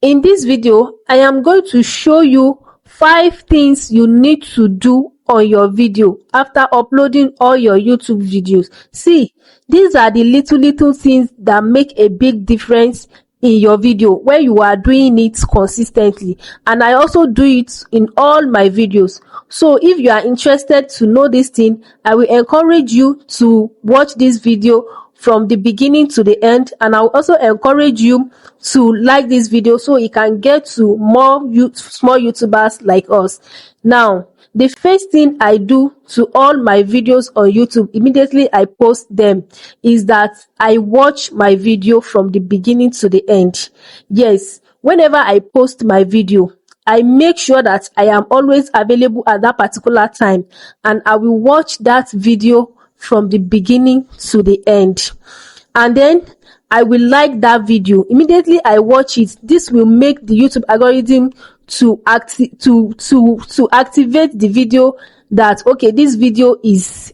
In this video, I am going to show you 5 things you need to do on your video after uploading all your YouTube videos. See, these are the little things that make a big difference in your video when you are doing it consistently, and I also do it in all my videos. So if you are interested to know this thing, I will encourage you to watch this video from the beginning to the end, and I'll also encourage you to like this video so it can get to more small YouTubers like us. Now, the first thing I do to all my videos on YouTube immediately I post them is that I watch my video from the beginning to the end. Yes, whenever I post my video, I make sure that I am always available at that particular time, and I will watch that video from the beginning to the end. And then I will like that video immediately I watch it. This will make the YouTube algorithm to activate the video that okay, this video is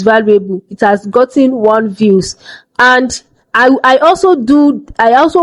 valuable. It has gotten 1 views. And I also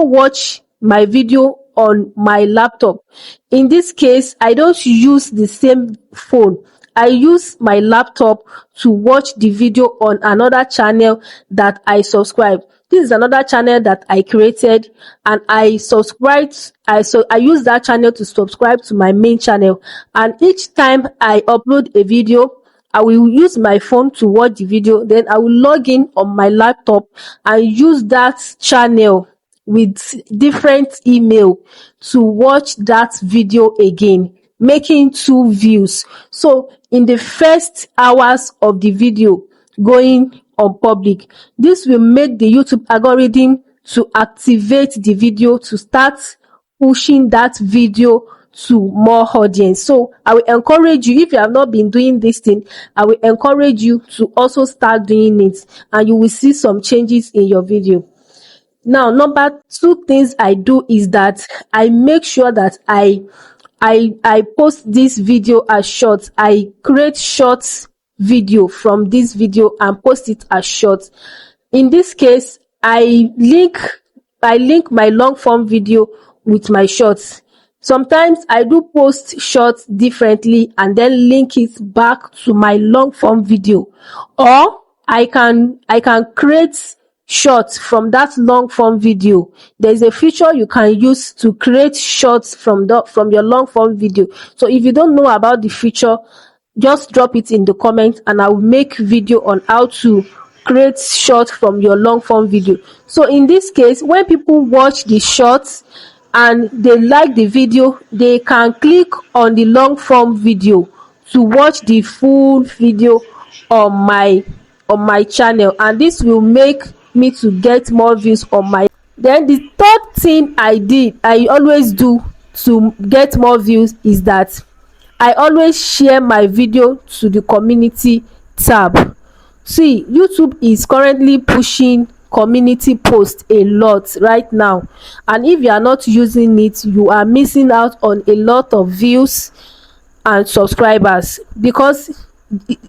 watch my video on my laptop. In this case, I don't use the same phone. I use my laptop to watch the video on another channel that I subscribe. This is another channel that I created, and I use that channel to subscribe to my main channel. And each time I upload a video, I will use my phone to watch the video. Then I will log in on my laptop and use that channel with different email to watch that video again, making 2 views. So in the first hours of the video going on public, this will make the YouTube algorithm to activate the video to start pushing that video to more audience. So I will encourage you, if you have not been doing this thing, I will encourage you to also start doing it, and you will see some changes in your video. Now, number 2 things I do is that I make sure that I post this video as short. I create short video from this video and post it as short. In this case, I link my long form video with my shorts. Sometimes I do post shorts differently and then link it back to my long form video, or I can create shorts from that long form video. There's a feature you can use to create shorts from your long form video. So if you don't know about the feature, just drop it in the comments and I will make video on how to create shorts from your long form video. So in this case, when people watch the shorts and they like the video, they can click on the long form video to watch the full video on my channel, and this will make me to get more views on my. Then the third thing I always do to get more views is that I always share my video to the community tab. See, YouTube is currently pushing community posts a lot right now, and if you are not using it, you are missing out on a lot of views and subscribers, because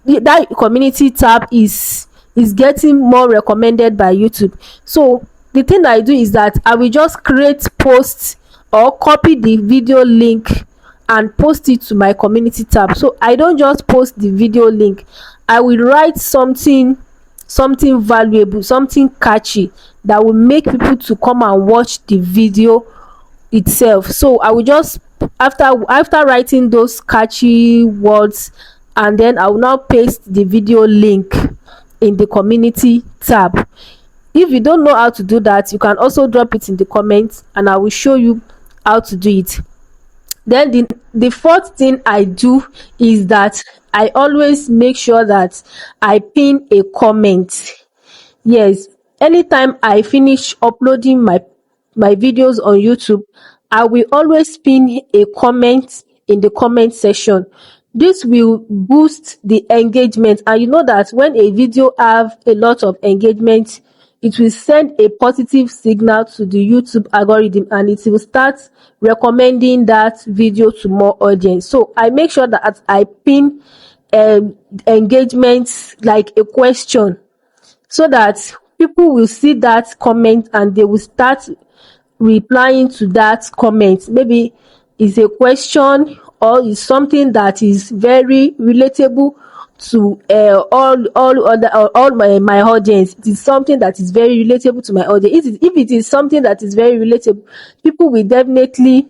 that community tab is getting more recommended by YouTube. So the thing I do is that I will just create posts or copy the video link and post it to my community tab. So I don't just post the video link, I will write something valuable, something catchy that will make people to come and watch the video itself. So I will just, after writing those catchy words, and then I will now paste the video link in the community tab. If you don't know how to do that, you can also drop it in the comments and I will show you how to do it. Then the fourth thing I do is that I always make sure that I pin a comment. Yes, anytime I finish uploading my videos on YouTube, I will always pin a comment in the comment section. This will boost the engagement, and you know that when a video have a lot of engagement, it will send a positive signal to the YouTube algorithm and it will start recommending that video to more audience. So I make sure that I pin engagements like a question, so that people will see that comment and they will start replying to that comment. Maybe it's a question or it's something that is very relatable to all my audience. It is something that is very relatable to my audience. If it is something that is very relatable, people will definitely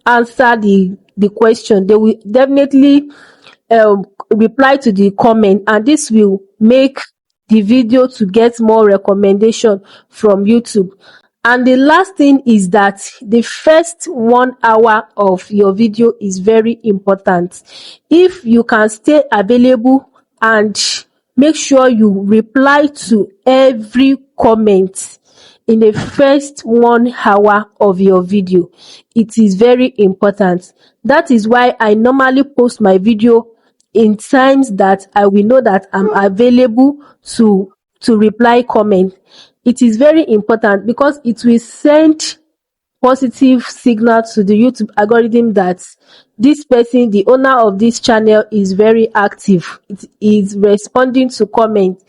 answer the question. They will definitely reply to the comment, and this will make the video to get more recommendation from YouTube. And the last thing is that the first 1 hour of your video is very important. If you can stay available and make sure you reply to every comment in the first 1 hour of your video, it is very important. That is why I normally post my video in times that I will know that I'm available to reply comment. It is very important because it will send positive signal to the YouTube algorithm that this person, the owner of this channel, is very active. It is responding to comment.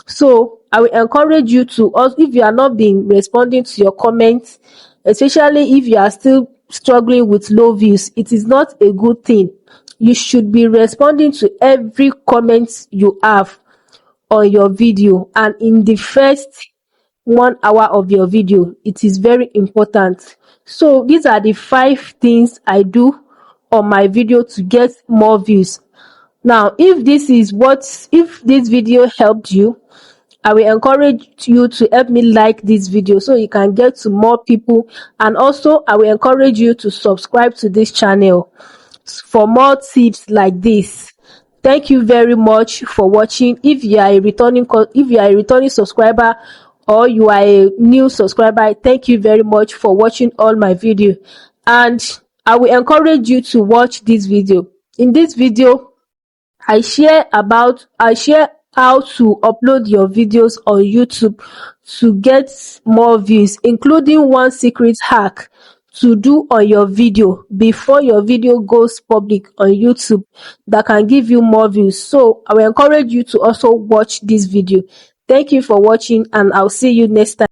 So I will encourage you to also, if you are not been responding to your comments, especially if you are still struggling with low views, it is not a good thing. You should be responding to every comment you have on your video, and in the first 1 hour of your video, it is very important. So these are the 5 things I do on my video to get more views. Now, if this video helped you, I will encourage you to help me like this video so you can get to more people, and also I will encourage you to subscribe to this channel for more tips like this. Thank you very much for watching. If you are a returning subscriber or you are a new subscriber, thank you very much for watching all my video, and I will encourage you to watch this video. In this video, I share how to upload your videos on YouTube to get more views, including one secret hack to do on your video before your video goes public on YouTube that can give you more views. So I will encourage you to also watch this video. Thank you for watching, and I'll see you next time.